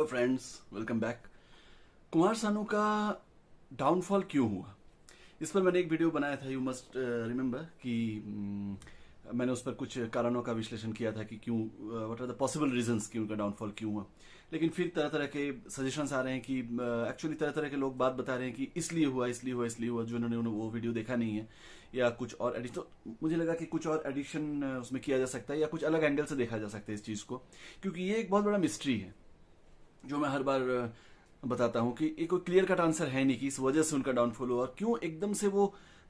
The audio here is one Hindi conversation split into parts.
Hello friends, welcome back. Kumar Sanu का डाउनफॉल क्यों हुआ, इस पर मैंने एक वीडियो बनाया था। यू मस्ट रिमेंबर कि मैंने उस पर कुछ कारणों का विश्लेषण किया था कि क्यों, what are the possible reasons कि उनका डाउनफॉल क्यों हुआ। लेकिन फिर तरह तरह के सजेशंस आ रहे हैं कि एक्चुअली तरह तरह के लोग बात बता रहे हैं कि इसलिए हुआ जो उन्होंने वो वीडियो देखा नहीं है, या कुछ और एडिशन। तो मुझे लगा कि कुछ और एडिशन उसमें किया जा सकता है या कुछ अलग एंगल से देखा जा सकता है इस चीज़ को, क्योंकि ये एक बहुत बड़ा मिस्ट्री है जो मैं हर बार बताता हूं कि एक कोई क्लियर कट आंसर है नहीं कि इस वजह से उनका डाउनफॉल हुआ, और क्यों एकदम से वो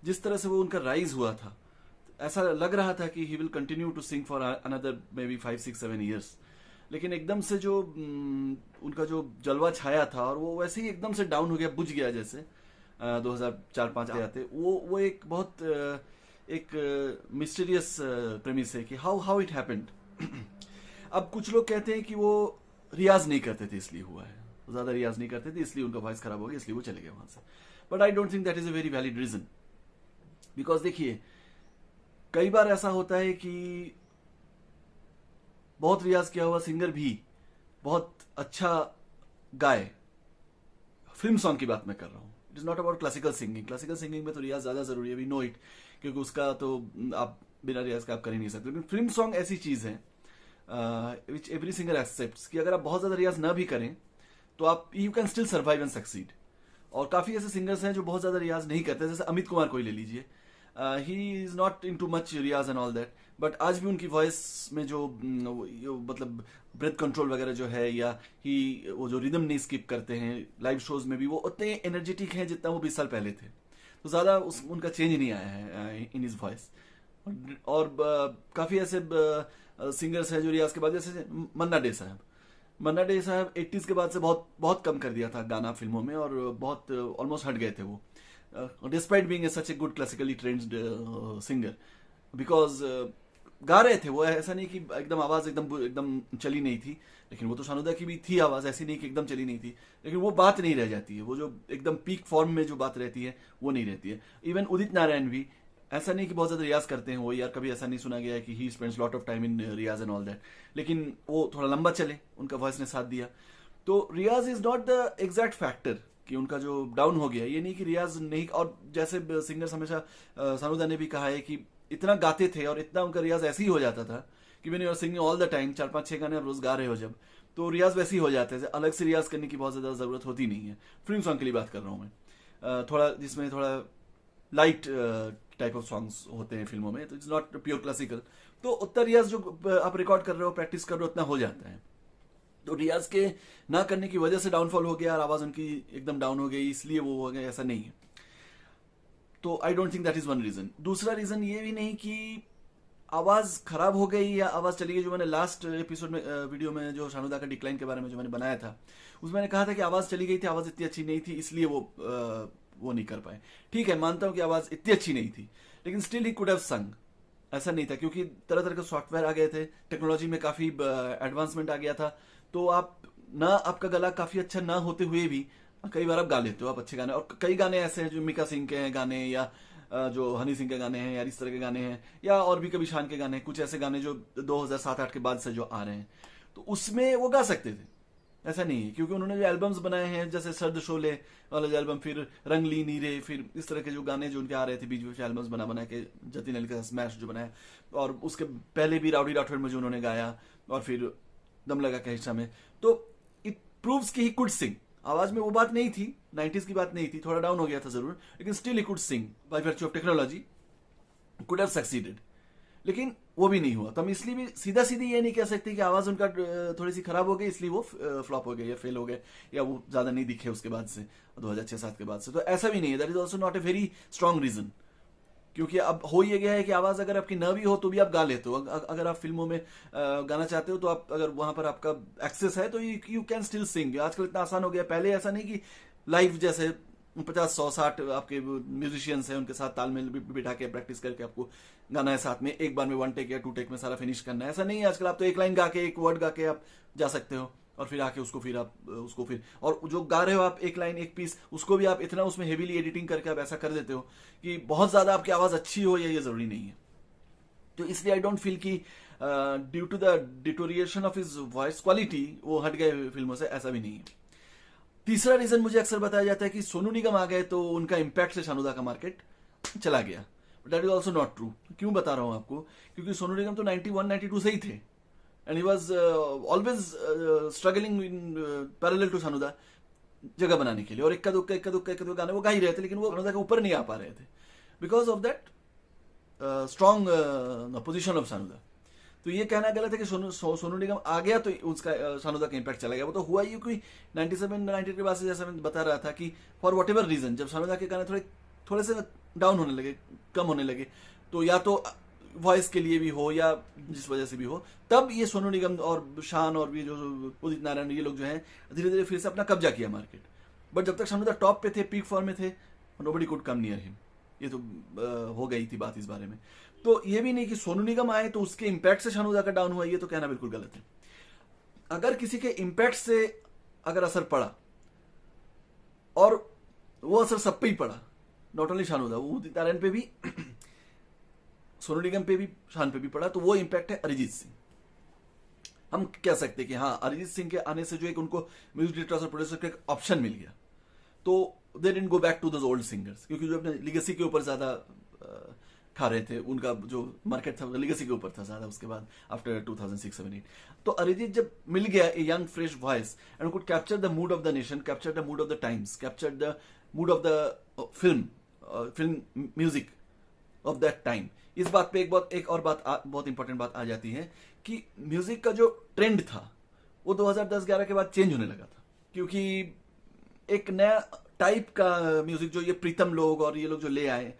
जिस तरह से वो उनका राइज हुआ था, ऐसा लग रहा था कि he will continue to sing for another maybe 5 6 7 years. लेकिन एकदम से जो उनका जो जलवा छाया था और वो वैसे ही एकदम से डाउन हो गया, बुझ गया जैसे 2004-5 आते वो एक बहुत एक मिस्टीरियस प्रेमिस है कि हाउ इट हैपेंड। अब कुछ लोग कहते हैं कि वो रियाज नहीं करते थे इसलिए हुआ है, ज्यादा रियाज नहीं करते थे इसलिए उनका वॉइस खराब हो गया, इसलिए वो चले गए वहां से। But I don't think that is a very valid reason, because देखिए कई बार ऐसा होता है कि बहुत रियाज किया हुआ सिंगर भी बहुत अच्छा गाए। फिल्म सॉन्ग की बात मैं कर रहा हूँ, it is not about classical singing. Classical singing में तो रियाज ज्यादा जरूरी है, वी नो इट, क्योंकि उसका तो आप बिना रियाज का आप कर ही नहीं सकते। लेकिन फिल्म सॉन्ग ऐसी चीज है विच एवरी सिंगर एक्सेप्ट्स कि अगर आप बहुत ज्यादा रियाज ना भी करें तो आप you can still survive and succeed. और काफी ऐसे सिंगर्स हैं जो बहुत ज्यादा रियाज नहीं करते, जैसे अमित कुमार को ही ले लीजिए। He is not in too much रियाज एंड ऑल दैट, बट आज भी उनकी वॉइस में जो मतलब ब्रेथ कंट्रोल वगैरह जो है, या ही वो जो रिदम नहीं स्किप करते हैं लाइव शोज में भी, वो उतने एनर्जेटिक हैं जितना वो 20 साल पहले थे। तो ज्यादा उनका चेंज नहीं आया है इन हिज वॉइस। और काफी ऐसे सिंगर्स हैं जो रियाज के बाद, जैसे मन्ना डे साहब 80s के बाद से बहुत बहुत कम कर दिया था गाना फिल्मों में, और बहुत ऑलमोस्ट हट गए थे वो, despite being such a good classically trained singer, because गा रहे थे वो। ऐसा नहीं कि एकदम आवाज एकदम एकदम चली नहीं थी, लेकिन वो तो शानुदा की भी थी आवाज, ऐसी नहीं कि एकदम चली नहीं थी, लेकिन वो बात नहीं रह जाती है, वो जो एकदम पीक फॉर्म में जो बात रहती है वो नहीं रहती है। इवन उदित नारायण भी ऐसा नहीं कि बहुत ज्यादा रियाज करते हैं वो, यार कभी ऐसा नहीं सुना गया है कि he spends lot of time in रियाज एंड ऑल दैट, लेकिन वो थोड़ा लंबा चले, उनका वॉइस ने साथ दिया। तो रियाज is not the exact factor कि उनका जो डाउन हो गया, ये नहीं कि रियाज नहीं। और जैसे सिंगर्स हमेशा सानुदा ने भी कहा है कि इतना गाते थे और इतना उनका रियाज ऐसे ही हो जाता था कि when you are singing all the time, 4 5 6 गाने आप रोज गा रहे हो जब, तो रियाज वैसे ही हो जाते हैं, अलग से रियाज करने की बहुत ज्यादा जरूरत होती नहीं है। फिल्म सॉन्ग के लिए बात कर रहा हूँ मैं, थोड़ा जिसमें थोड़ा लाइट टाइप ऑफ सॉन्ग्स होते हैं फिल्मों में, तो इट्स नॉट प्योर क्लासिकल। तो उतना रियाज जो आप रिकॉर्ड कर रहे हो, प्रैक्टिस कर रहे हो, उतना हो जाता है। तो रियाज के ना करने की वजह से डाउनफॉल हो गया और आवाज उनकी एकदम डाउन हो गई इसलिए वो हो गया, ऐसा नहीं है। तो I don't think that is one reason. दूसरा रीजन ये भी नहीं कि आवाज खराब हो गई या आवाज चली गई। जो मैंने लास्ट एपिसोड में वीडियो में जो शानुदा का डिक्लाइन के बारे में जो मैंने बनाया था, उसमें मैंने कहा था कि आवाज चली गई थी, आवाज इतनी अच्छी नहीं थी इसलिए वो नहीं कर पाए। ठीक है, मानता हूं कि आवाज इतनी अच्छी नहीं थी, लेकिन स्टिल ही कुड हैव संग। ऐसा नहीं था, क्योंकि तरह तरह के सॉफ्टवेयर आ गए थे, टेक्नोलॉजी में काफी एडवांसमेंट आ गया था, तो आप ना, आपका गला काफी अच्छा ना होते हुए भी कई बार आप गा लेते हो आप अच्छे गाने। और कई गाने ऐसे हैं जो मिका सिंह के हैं गाने, या जो हनी सिंह के गाने हैं, या इस तरह के गाने हैं, या और भी कभी शान के गाने हैं, कुछ ऐसे गाने जो 2007-8 के बाद से जो आ रहे हैं, तो उसमें वो गा सकते थे। ऐसा नहीं है, क्योंकि उन्होंने जो एल्बम्स बनाए हैं, जैसे सर्द शोले वाला जो एल्बम, फिर रंगली नीरे, फिर इस तरह के जो गाने जो उनके आ रहे थे बीच बीच एल्बम्स बना के, जतिन अली का स्मैश जो बनाया, और उसके पहले भी राउडी राठौड़ में जो उन्होंने गाया, और फिर दम लगा के हिस्सा में, तो इट प्रूव्स कि ही कुड सिंग। आवाज में वो बात नहीं थी, 90s की बात नहीं थी, थोड़ा डाउन हो गया था जरूर, लेकिन still he could sing by virtue of technology, could have succeeded. लेकिन वो भी नहीं हुआ, तो हम इसलिए भी सीधा सीधी ये नहीं कह सकते कि आवाज उनका थोड़ी सी खराब हो गई इसलिए वो फ्लॉप हो गए या फेल हो गए, या वो ज्यादा नहीं दिखे उसके बाद से, 2006-7 के बाद से। तो ऐसा भी नहीं है, that is also not a very strong reason, क्योंकि अब हो ये गया है कि आवाज अगर आपकी न भी हो तो भी आप गा लेते हो। अगर आप फिल्मों में गाना चाहते हो तो आप, अगर वहां पर आपका एक्सेस है तो यू कैन स्टिल सिंग। आजकल इतना आसान हो गया, पहले ऐसा नहीं कि लाइव जैसे 50 100 60 आपके म्यूजिशियंस हैं, उनके साथ तालमेल बिठा के प्रैक्टिस करके आपको गाना है साथ में, एक बार में 1 टेक या 2 टेक में सारा फिनिश करना है, ऐसा नहीं है आजकल। आप तो एक लाइन गा के, एक वर्ड गा के आप जा सकते हो, और फिर आके उसको फिर आप उसको फिर, और जो गा रहे हो आप एक लाइन एक पीस, उसको भी आप इतना उसमें हेवीली एडिटिंग करके आप ऐसा कर देते हो कि बहुत ज्यादा आपकी आवाज अच्छी हो, या ये जरूरी नहीं है। तो इसलिए आई डोंट फील कि due to the deterioration of his voice quality वो हट गए फिल्मों से, ऐसा भी नहीं है। तीसरा रीजन मुझे अक्सर बताया जाता है कि सोनू निगम आ गए तो उनका इंपैक्ट से शानुदा का मार्केट चला गया, but that is also not true. क्यों बता रहा हूं आपको, क्योंकि सोनू निगम तो 91-92 से ही थे and he was always struggling in parallel to Shanuda जगह बनाने के लिए, और इक्का दुक्का गाने वो गा ही रहे थे, लेकिन वो शानुदा के ऊपर नहीं आ पा रहे थे because of that strong position of Shanuda. तो ये कहना गलत है कि सोनू निगम आ गया तो उसका शानुदा का इंपैक्ट चला गया। वो तो हुआ ही कि 97-98 के बाद से, जैसा मैं बता रहा था कि फॉर वॉट एवर रीजन, जब शानुदा के गाने थोड़े से डाउन होने लगे, कम होने लगे, तो या तो वॉइस के लिए भी हो या जिस वजह से भी हो, तब ये सोनू निगम और शान और ये जो उदित नारायण ये लोग जो हैं धीरे धीरे फिर से अपना कब्जा किया मार्केट। बट जब तक शानुदा टॉप पे थे, पीक फॉर्म में थे, nobody could come near him. ये तो हो गई थी बात इस बारे में। तो ये भी नहीं कि सोनू निगम आए तो उसके इंपैक्ट से शानुदा का डाउन हुआ, ये तो कहना बिल्कुल गलत है। अगर किसी के इंपैक्ट से अगर असर पड़ा, और वो असर सब पे ही पड़ा, नॉट ओनली शानुदा, वो उदित नारायण पे भी सोनू निगम पे भी, शान पे भी पड़ा, तो वो इंपैक्ट है अरिजीत सिंह। हम कह सकते हैं कि हाँ, अरिजीत सिंह के आने से जो एक उनको म्यूजिक डायरेक्टर्स और प्रोड्यूसर का एक ऑप्शन मिल गया, तो they didn't go back to those old singers, क्योंकि जो अपने लिगेसी के ऊपर ज्यादा खा रहे थे, उनका जो मार्केट था लिगेसी के ऊपर था ज्यादा। उसके बाद आफ्टर 2006-7-8 तो अरिजीत जब मिल गया a young fresh voice and could capture the mood off the nation, capture the mood off the times, capture the mood off the film music of that time. इस बात पे एक और बात बहुत इंपॉर्टेंट बात आ जाती है कि म्यूजिक का जो ट्रेंड था वो 2010-11 के बाद चेंज होने लगा था, क्योंकि एक नया टाइप का म्यूजिक जो ये प्रीतम लोग और ये लोग जो ले आए,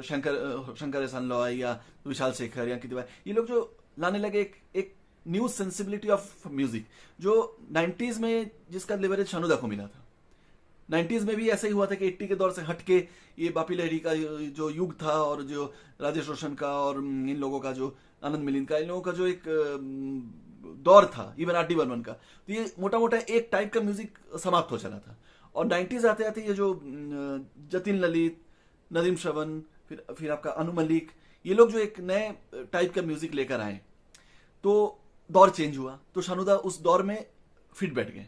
शंकर एहसान लॉय या विशाल शेखर या कितवा, ये लोग जो लाने लगे एक न्यू सेंसिबिलिटी ऑफ म्यूजिक, जो 90s में जिसका लिवरेज शानुदा को मिला था। 90s में भी ऐसा ही हुआ था कि 80 के दौर से हटके ये बापी लहरी का जो युग था, और जो राजेश रोशन का और इन लोगों का, जो आनंद मिलिंद का, इन लोगों का जो एक दौर था, इवन आर डी बर्मन का, तो ये मोटा मोटा एक टाइप का म्यूजिक समाप्त हो चला था। और 90s आते आते ये जो जतिन ललित, नदीम श्रवण, फिर आपका अनु मलिक, ये लोग जो एक नए टाइप का म्यूजिक लेकर आए, तो दौर चेंज हुआ, तो शानुदा उस दौर में फिट बैठ गए।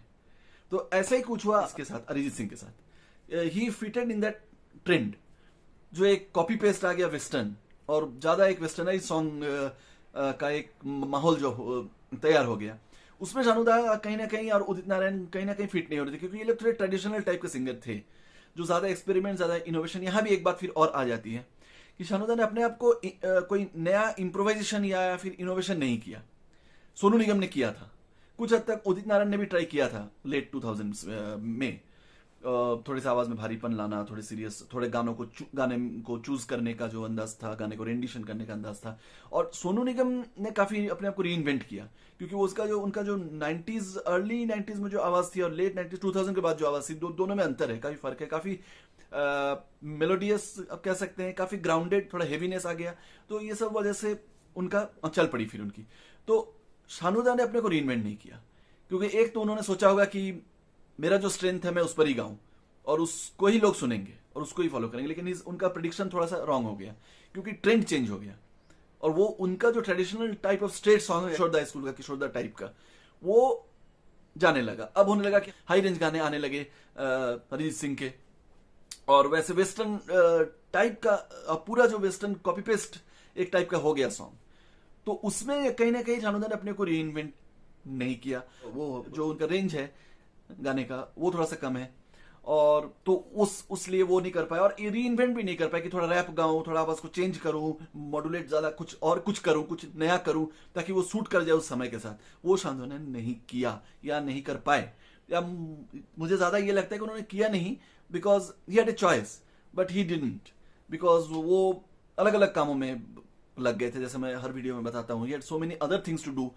तो ऐसा ही कुछ हुआ इसके साथ, अरिजीत सिंह के साथ। ही फिटेड इन दैट ट्रेंड, जो एक कॉपी पेस्ट आ गया वेस्टर्न, और ज्यादा एक वेस्टर्नाइज सॉन्ग का एक माहौल जो तैयार हो गया, उसमें शानुदा कहीं ना कहीं और उदित नारायण कहीं ना कहीं फिट नहीं हो रहे थे, क्योंकि ये लोग थोड़े ट्रेडिशनल टाइप के सिंगर थे, जो ज्यादा एक्सपेरिमेंट, ज्यादा इनोवेशन। यहां भी एक बात फिर और आ जाती है कि शानुदा ने अपने आप को कोई नया इम्प्रोवाइजेशन या फिर इनोवेशन नहीं किया। सोनू निगम ने किया था कुछ हद तक, उदित नारायण ने भी ट्राई किया था लेट 2000s में, थोड़े से आवाज में भारीपन लाना, थोड़े सीरियस, थोड़े गाने को चूज करने का जो अंदाज था, गाने को रेंडिशन करने का अंदाज था। और सोनू निगम ने काफी अपने आप को री इन्वेंट किया, क्योंकि वो उनका जो 90s, अर्ली 90s में जो आवाज थी और लेट 90s 2000 के बाद जो आवाज थी, दोनों में अंतर है, काफी फर्क है, काफी मेलोडियस आप कह सकते हैं, काफी ग्राउंडेड, थोड़ा हेवीनेस आ गया। तो ये सब वजह से उनका चल पड़ी फिर उनकी। तो शानुदा ने अपने को री इन्वेंट नहीं किया, क्योंकि एक तो उन्होंने सोचा होगा कि मेरा जो स्ट्रेंथ है मैं उस पर ही गाऊं, और उसको ही लोग सुनेंगे और उसको ही फॉलो करेंगे, लेकिन उनका प्रेडिक्शन थोड़ा सा रॉन्ग हो गया, क्योंकि ट्रेंड चेंज हो गया। और वो उनका जो traditional type of straight song है, किशोरदा स्कूल का, किशोरदा टाइप का, वो जाने लगा। अब होने लगा कि हाई रेंज गाने आने लगे अरिजीत सिंह के, और वैसे वेस्टर्न टाइप का पूरा जो वेस्टर्न कॉपी पेस्ट एक टाइप का हो गया सॉन्ग। तो उसमें कहीं ना कहीं शानुदा ने अपने को री इन्वेंट नहीं किया। वो जो उनका रेंज है गाने का वो थोड़ा सा कम है, और तो उस लिए वो नहीं कर पाया, और री इन्वेंट भी नहीं कर पाया कि थोड़ा रैप गाऊं, थोड़ा आवाज को चेंज करूं, मॉड्यूलेट ज्यादा कुछ करूं, कुछ नया करूं, ताकि वो सूट कर जाए उस समय के साथ। वो शानुदा ने नहीं किया या नहीं कर पाए, या मुझे ज्यादा ये लगता है कि उन्होंने किया नहीं because he had a choice, but he didn't, because वो अलग अलग कामों में लग गए थे, जैसे मैं हर वीडियो में बताता हूँ, he had so many other things to do.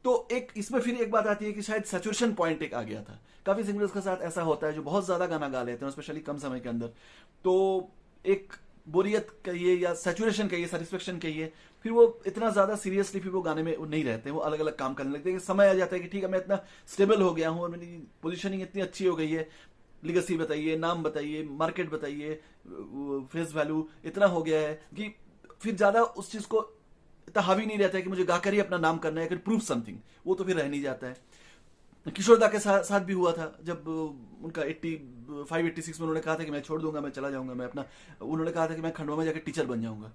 तो एक इसमें फिर एक बात आती है कि शायद सैचुरेशन पॉइंट एक आ गया था। काफी सिंगर्स के साथ ऐसा होता है जो बहुत ज्यादा गाना गा लेते हैं, स्पेशली कम समय के अंदर, तो एक बोरियत कहिए या सैचुरेशन कहिए, सेटिस्फेक्शन कहिए, फिर वो इतना ज्यादा सीरियसली फिर वो गाने में नहीं रहते, वो अलग अलग काम करने लगते हैं। समय आ जाता है कि ठीक है मैं इतना स्टेबल हो गया हूँ और मेरी पोजिशनिंग इतनी अच्छी हो गई है, लिगेसी बताइए, नाम बताइए, मार्केट बताइए, फेस वैल्यू इतना हो गया है कि फिर ज्यादा उस चीज को इतना हावी नहीं रहता है कि मुझे गाकर ही अपना नाम करना है, फिर प्रूव समथिंग, वो तो फिर रह नहीं जाता है। किशोर दा के साथ भी हुआ था, जब उनका 85-86 में उन्होंने कहा था कि मैं छोड़ दूंगा, मैं चला जाऊंगा, मैं अपना, उन्होंने कहा था कि मैं खंडवा में जाकर टीचर बन जाऊंगा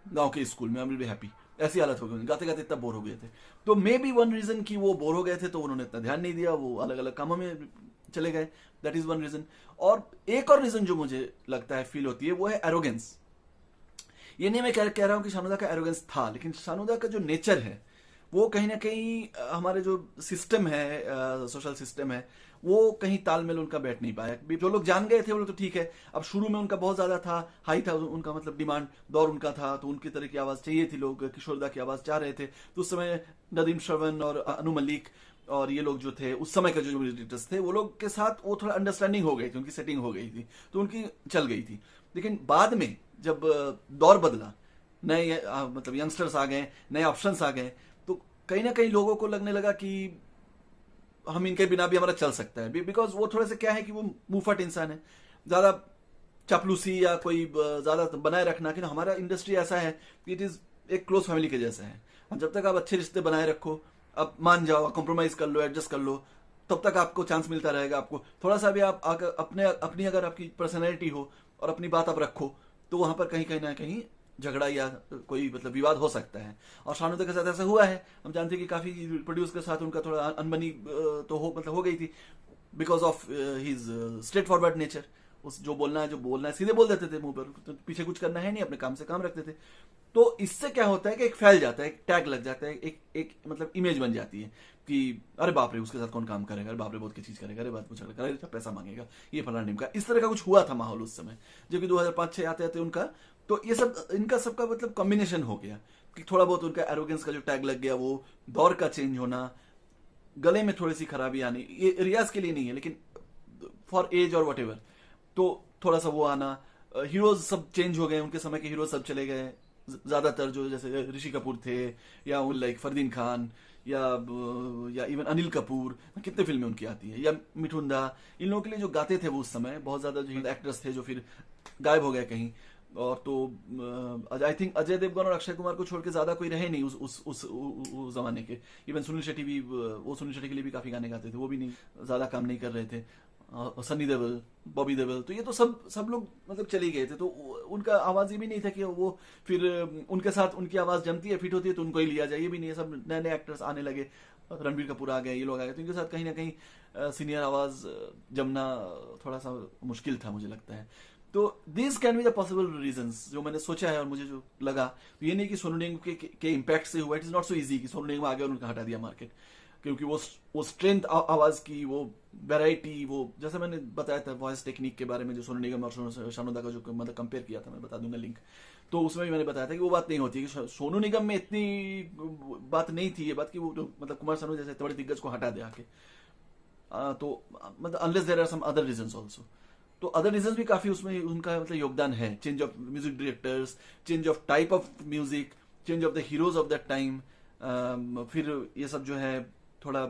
गांव के स्कूल में, आई विल बी हैप्पी। ऐसी हालत हो गई, गाते गाते इतना बोर हो गए थे। तो मे बी वन रीजन कि वो बोर हो गए थे, तो उन्होंने इतना ध्यान नहीं दिया, वो अलग अलग कामों में चले गए, दैट इज वन रीजन। और एक और रीजन जो मुझे लगता है फील होती है वो है एरोगेंस। ये नहीं मैं कह रहा हूं कि शानुदा का एरोगेंस था, लेकिन शानुदा का जो नेचर है वो कहीं ना कहीं हमारे जो सिस्टम है, सोशल सिस्टम है, वो कहीं तालमेल उनका बैठ नहीं पाया। जो लोग जान गए थे वो लोग तो ठीक है, अब शुरू में उनका बहुत ज्यादा था, हाई था उनका, मतलब डिमांड दौर उनका था, तो उनकी तरह की आवाज चाहिए थी, लोग किशोरदा की आवाज चाह रहे थे। तो उस समय नदीम श्रवण और अनु मलिक और ये लोग जो थे उस समय के जो एडिटर्स थे, वो लोग के साथ वो थोड़ा अंडरस्टैंडिंग हो गई थी, उनकी सेटिंग हो गई थी, तो उनकी चल गई थी। लेकिन बाद में जब दौर बदला, नए मतलब यंगस्टर्स आ गए, नए ऑप्शंस आ गए, तो कहीं ना कहीं लोगों को लगने लगा कि हम इनके बिना भी हमारा चल सकता है, बिकॉज वो थोड़े से क्या है कि वो मुंहफट इंसान है, ज्यादा चापलूसी या कोई ज्यादा बनाए रखना, कि हमारा इंडस्ट्री ऐसा है कि इट इज एक क्लोज फैमिली के जैसा है। और जब तक आप अच्छे रिश्ते बनाए रखो, अब मान जाओ, कॉम्प्रोमाइज कर लो, एडजस्ट कर लो, तब तक आपको चांस मिलता रहेगा। आपको थोड़ा सा भी आप अपनी अगर आपकी पर्सनैलिटी हो और अपनी बात आप रखो, तो वहां पर कहीं कहीं ना कहीं झगड़ा या कोई मतलब विवाद हो सकता है। और शानुदा के साथ ऐसा हुआ है, हम जानते हैं कि काफी प्रोड्यूस के साथ उनका थोड़ा अनबनी तो हो गई थी, because of his straight forward nature. उस जो बोलना है सीधे बोल देते थे मुंह पर, तो पीछे कुछ करना है नहीं, अपने काम से काम रखते थे। तो इससे क्या होता है कि एक फैल जाता है, एक टैग लग जाता है, एक मतलब इमेज बन जाती है कि अरे बाप रे उसके साथ कौन काम करेगा, अरे बाप रे बहुत की चीज करेगा, अरे बात पूछा करेगा, अरे पैसा मांगेगा, ये फलाना नीम का, इस तरह का कुछ हुआ था माहौल उस समय। जबकि 2005-06 आते आते उनका तो ये सब इनका सबका मतलब कॉम्बिनेशन हो गया कि थोड़ा बहुत उनका एरोगेंस का जो टैग लग गया, वो दौर का चेंज होना, गले में थोड़ी सी खराबी आनी, ये रियाज के लिए नहीं है लेकिन फॉर एज और वट एवर, तो थोड़ा सा वो आना, हीरोज सब चेंज हो गए, उनके समय के हीरोज सब चले गए, ज्यादातर जो जैसे ऋषि कपूर थे या लाइक फरदीन खान या इवन अनिल कपूर, कितने फिल्में उनकी आती है, या मिठुन दा, इन लोगों के लिए जो गाते थे वो उस समय बहुत ज्यादा जो एक्टर्स थे जो फिर गायब हो गए कहीं। और तो आई थिंक अजय देवगन और अक्षय कुमार को छोड़ के ज्यादा कोई रहे नहीं उस जमाने के। इवन सुनील शेट्टी भी, वो सुनील शेट्टी के लिए भी काफी गाने गाते थे, वो भी नहीं ज्यादा काम नहीं कर रहे थे। सनी देओल, बॉबी देओल, तो ये तो सब लोग मतलब चले गए थे, तो उनका आवाज ये भी नहीं था कि वो फिर उनके साथ उनकी आवाज जमती है, फिट होती है तो उनको ही लिया जाए, ये भी नहीं है। सब नए नए एक्टर्स आने लगे, रणबीर कपूर आ गए, ये लोग आ गए, तो इनके साथ कहीं ना कहीं सीनियर आवाज जमना थोड़ा सा मुश्किल था मुझे लगता है। तो this can be the possible reasons जो मैंने सोचा है और मुझे जो लगा। तो ये नहीं कि सोनू निगम के इम्पैक्ट से हुआ, it is not so easy कि सोनू निगम आ गया और उनका हटा दिया मार्केट, क्योंकि वो स्ट्रेंथ आवाज की, वो वैरायटी, वो जैसे मैंने बताया था वॉइस टेक्निक के बारे में, जो सोनू निगम और शानुदा का जो मतलब कंपेयर किया था, मैं बता दूंगा लिंक, तो उसमें भी मैंने बताया था कि वो बात नहीं होती कि सोनू निगम में इतनी बात नहीं थी, ये बात कि वो मतलब कुमार सानू जैसे बड़े दिग्गज को हटा दे आके, तो मतलब unless there are some other reasons also, तो अदर रीजंस भी काफी उसमें उनका मतलब योगदान है। Change of music directors, change of type of music, change of the heroes of that time, फिर ये सब जो है थोड़ा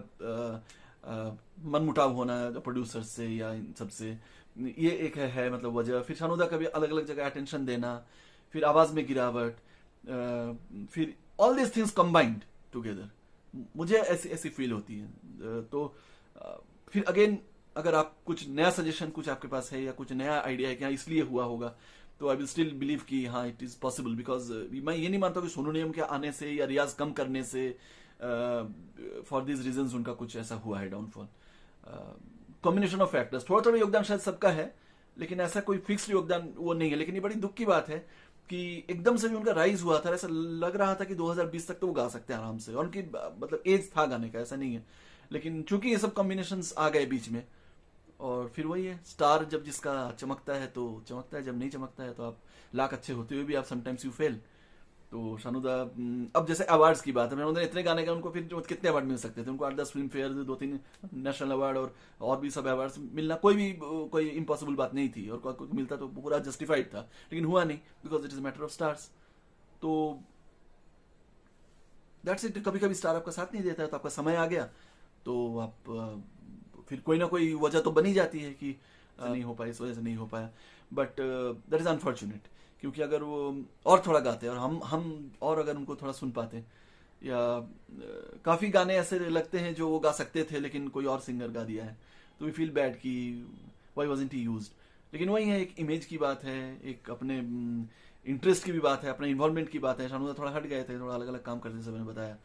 मनमुटाव होना प्रोड्यूसर्स से या इन सब से, ये एक है मतलब वजह। फिर शानुदा का भी अलग अलग जगह अटेंशन देना, फिर आवाज में गिरावट, फिर all this things combined together, मुझे ऐसी फील होती है। तो फिर अगेन अगर आप कुछ नया सजेशन कुछ आपके पास है या कुछ नया आइडिया है कि हाँ इसलिए हुआ होगा, तो आई विल स्टिल बिलीव कि हाँ इट इज पॉसिबल, बिकॉज मैं ये नहीं मानता कि सोनू निगम के आने से या रियाज कम करने से फॉर दिस रीजंस उनका कुछ ऐसा हुआ है डाउनफॉल। कॉम्बिनेशन ऑफ फैक्टर्स, थोड़ा थोड़ा योगदान शायद सबका है, लेकिन ऐसा कोई फिक्स्ड योगदान वो नहीं है। लेकिन ये बड़ी दुख की बात है कि एकदम से भी उनका राइज हुआ था, ऐसा लग रहा था कि 2020 तक तो वो गा सकते हैं आराम से, और उनकी मतलब एज था गाने का, ऐसा नहीं है। लेकिन चूंकि ये सब कॉम्बिनेशन आ गए बीच में, और फिर वही है, स्टार जब जिसका चमकता है तो चमकता है, जब नहीं चमकता है तो आप लाख अच्छे होते हुए भी आप समटाइम्स यू फेल। तो शानुदा, अब जैसे अवार्ड्स की बात है, उन्होंने इतने गाने का उनको फिर कितने अवार्ड मिल सकते थे, उनको 8-10 फिल्म फेयर, 2-3 नेशनल अवार्ड और भी सब अवार्ड्स मिलना कोई इम्पॉसिबल बात नहीं थी, और कोई मिलता तो पूरा जस्टिफाइड था, लेकिन हुआ नहीं, because it is matter of stars. तो दैट्स इट। कभी कभी स्टार आपका साथ नहीं देता है, तो आपका समय आ गया तो आप फिर कोई ना कोई वजह तो बनी जाती है कि नहीं हो पाया, इस वजह से नहीं हो पाया, बट दैट इज अनफॉर्चुनेट क्योंकि अगर वो और थोड़ा गाते और हम और अगर उनको थोड़ा सुन पाते, या काफी गाने ऐसे लगते हैं जो वो गा सकते थे लेकिन कोई और सिंगर गा दिया है, तो वी फील बैड कि व्हाई वाजंट ही यूज्ड। लेकिन वही है, एक इमेज की बात है, एक अपने इंटरेस्ट की भी बात है, अपने इन्वॉल्वमेंट की बात है। शानू थोड़ा हट गए थे, थोड़ा अलग अलग काम करते, जैसे मैंने बताया।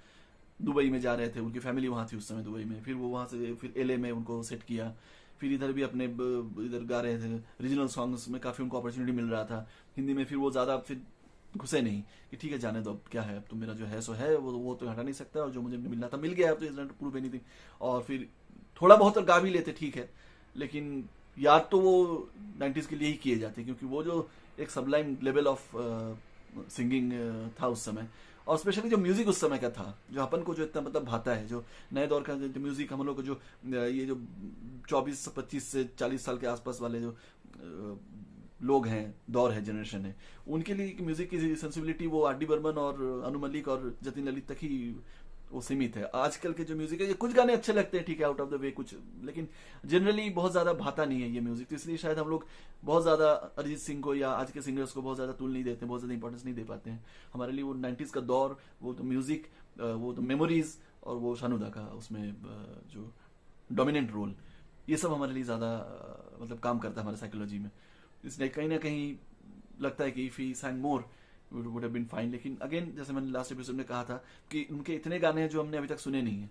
दुबई में जा रहे थे, उनकी फैमिली वहाँ थी उस समय दुबई में, फिर वो वहाँ से फिर एलए में उनको सेट किया, फिर इधर भी अपने इधर गा रहे थे रीजनल सॉन्ग्स में, काफ़ी उनको अपॉर्चुनिटी मिल रहा था हिंदी में। फिर वो ज़्यादा फिर घुसे नहीं कि ठीक है जाने दो, अब क्या है, अब तो मेरा जो है सो है, वो तो हटा नहीं सकता, और जो मुझे मिलना था मिल गया, अब तो इज नॉट प्रूव एनीथिंग। और फिर थोड़ा बहुत गा भी लेते, ठीक है, लेकिन याद तो वो 90s के लिए ही किए जाते, क्योंकि वो जो एक सबलाइम लेवल ऑफ सिंगिंग था उस समय, और स्पेशली जो म्यूजिक उस समय का था, जो अपन को जो इतना मतलब भाता है, जो नए दौर का जो म्यूजिक हम लोग को, जो ये जो 24-25 से 40 साल के आसपास वाले जो लोग हैं, दौर है, जनरेशन है, उनके लिए म्यूजिक की सेंसिबिलिटी वो आर डी बर्मन और अनु मलिक और जतिन ललित तक ही वो सीमित है। आजकल के जो म्यूजिक है, ये कुछ गाने अच्छे लगते हैं, ठीक है, आउट ऑफ द वे कुछ, लेकिन जनरली बहुत ज्यादा भाता नहीं है ये म्यूजिक। तो इसलिए शायद हम लोग बहुत ज्यादा अरिजीत सिंह को या आज के सिंगर्स को बहुत ज्यादा तूल नहीं देते, बहुत ज्यादा इंपॉर्टेंस नहीं दे पाते हैं। हमारे लिए वो 90s का दौर, वो तो म्यूजिक, वो तो मेमोरीज, और वो शानुदा का उसमें जो डोमिनेंट रोल, ये सब हमारे लिए ज्यादा मतलब काम करता है हमारे साइकोलॉजी में। इसलिए कहीं ना कहीं लगता है कि if he sang more would have been fine. लेकिन अगेन, जैसे मैंने लास्ट एपिसोड में कहा था कि उनके इतने गाने हैं जो हमने अभी तक सुने नहीं है,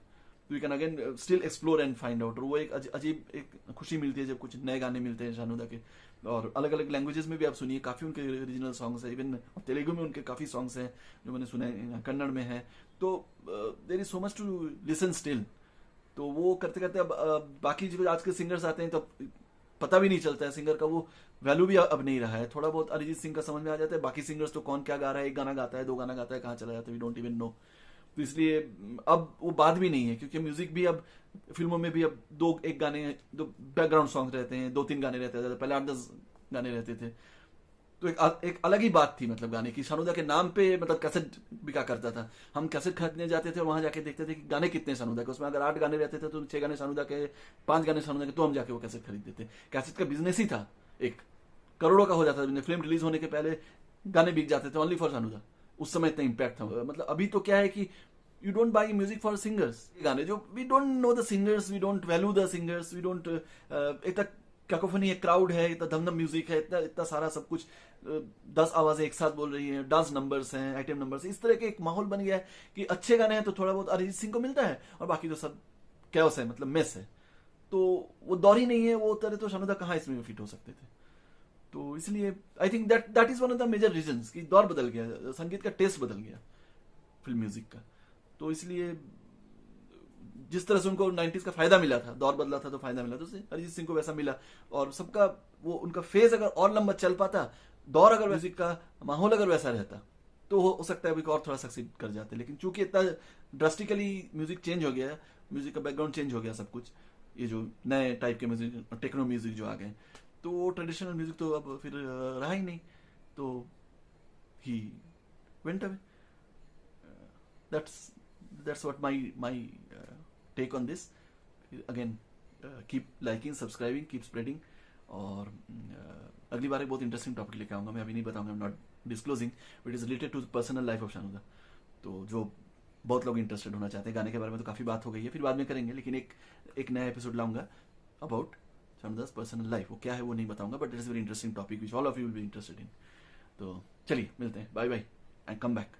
तो we can again still explore and find out. और वो एक अजीब एक खुशी मिलती है जब कुछ नए गाने मिलते हैं शानुदा के, और अलग अलग लैंग्वेजेस में भी आप सुनिए, काफी उनके ओरिजिनल सॉन्ग्स है, इवन तेलुगु में उनके काफी सॉन्ग्स हैं जो मैंने सुने, कन्नड़ में है। तो there is so much to listen still. तो वो करते करते अब बाकी जो आज के सिंगर्स आते हैं तो पता भी नहीं चलता है, सिंगर का वो वैल्यू भी अब नहीं रहा है। थोड़ा बहुत अरिजीत सिंह का समझ में आ जाता है, बाकी सिंगर्स तो कौन क्या गा रहा है, एक गाना गाता है, दो गाना गाता है, कहाँ चला जाता है, वी डोंट इवन नो। तो इसलिए अब वो बात भी नहीं है, क्योंकि म्यूजिक भी अब फिल्मों में भी अब एक गाने, दो बैकग्राउंड सॉन्ग रहते हैं, 2-3 गाने रहते हैं, पहले 8-10 गाने रहते थे। तो एक अलग ही बात थी मतलब गाने की। शानुदा के नाम पे मतलब कैसेट बिका करता था, हम कैसेट खरीदने जाते थे और वहां जाके देखते थे कि गाने कितने शानुदा के, उसमें अगर 8 गाने रहते थे तो 6 गाने शानुदा के, 5 गाने शानुदा के, तो हम जाके वो कैसेट खरीदते थे। कैसेट का बिजनेस ही था, एक करोड़ों का हो जाता था। फिल्म रिलीज होने के पहले गाने बिक जाते थे ओनली फॉर शानुदा। उस समय इतना इम्पैक्ट था। मतलब अभी तो क्या है कि you don't buy music for singers, गाने जो we don't know the singers, we don't value the singers, we don't, इतना कैकोफनी है, क्राउड है, इतना धमधम म्यूजिक है, इतना इतना सारा सब कुछ, 10 आवाजें एक साथ बोल रही हैं, डांस नंबर्स हैं, आइटम नंबर्स, इस तरह के एक माहौल बन गया है कि अच्छे गाने हैं तो थोड़ा बहुत अरिजीत सिंह को मिलता है, और बाकी तो सब कैओस है, मतलब मेस है। तो वो दौर ही नहीं है, वो तरह तो शानुदा कहाँ इसमें फिट हो सकते थे। तो इसलिए I think that is one of the major reasons कि दौर बदल गया, संगीत का टेस्ट बदल गया, फिल्म म्यूजिक का। तो इसलिए जिस तरह से उनको 90s का फायदा मिला था, दौर बदला था तो फायदा मिला, तो अरिजीत सिंह को वैसा मिला। और सबका वो उनका फेज अगर और लंबा चल पाता, दौर अगर म्यूजिक का माहौल अगर वैसा रहता, तो हो सकता है और थोड़ा सक्सीड कर जाते। लेकिन चूंकि इतना ड्रास्टिकली म्यूजिक चेंज हो गया, म्यूजिक का बैकग्राउंड चेंज हो गया सब कुछ, ये जो नए टाइप के म्यूजिक, टेक्नो म्यूजिक जो आ गए, तो वो ट्रेडिशनल म्यूजिक तो अब फिर रहा ही नहीं, तो he went away. that's what my take on this. Again, keep liking, subscribing, keep spreading. और अगली बार एक बहुत इंटरेस्टिंग टॉपिक लेके आऊंगा, मैं अभी नहीं बताऊंगा, I'm not disclosing, but it is related to personal life of Shanuda. तो जो बहुत लोग इंटरेस्टेड होना चाहते हैं, गाने के बारे में तो काफी बात हो गई है, फिर बाद में करेंगे, लेकिन एक नया एपिसोड लाऊंगा अबाउट शानुदा's पर्सनल लाइफ। वो क्या है वो नहीं बताऊंगा, but it is very interesting topic which all of you will be interested in. तो चलिए मिलते हैं, bye bye and come back.